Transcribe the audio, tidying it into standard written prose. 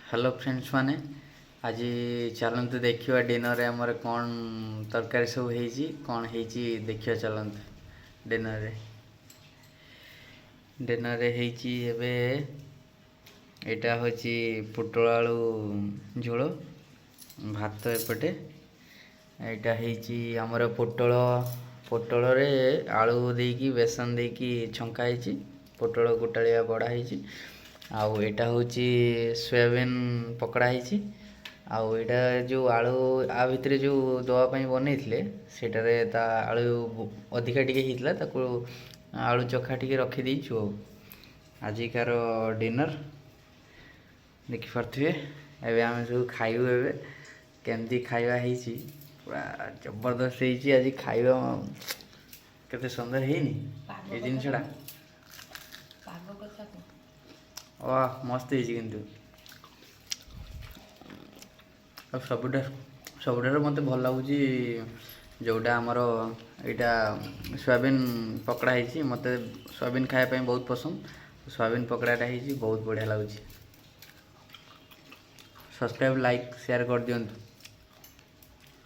Hello friends माने आज चलतु देखा डिनर आमर कौन तरकारी सब होती कौन होती देखा चलतु डिनर एबे एटा हूँ पोटल आलू झोल भात एपटे एटा आमर पोटल पोटल रे आलू देकी बेसन देकी छंका होती पोटल गोटालिया बड़ा होती आउ एटा हूँ सोयाबीन पकड़ा होती आउ एटा जो आलू आ भितर जो दवापाई बनई सेटारे ता आलू अधिका टिके होता ताको आलू चखा टिके रखीदेचु आजिकार डिनर देखिपे एवं आम सब खाइबू ए केमती खाଇବା ହେଇଛି पूरा जबरदस्त ହେଇଛି आज खाଇବା केते सुंदर ହେଇନି ए जिनसटा वाह मस्त ହେଇଛି କିନ୍ତୁ ସବୁଠାରୁ ମୋତେ ଭଲ ଲାଗୁଛି ଯେଉଁଟା ଆମର ଏଇଟା ସୋୟାବିନ୍ ପକଡ଼ା ହେଇଛି ମୋତେ ସୋୟାବିନ୍ ଖାଇବା ପାଇଁ ବହୁତ ପସନ୍ଦ ସୋୟାବିନ୍ ପକଡ଼ାଟା ହେଇଛି ବହୁତ ବଢ଼ିଆ ଲାଗୁଛି सब्सक्राइब लाइक शेयर कर दियंतु।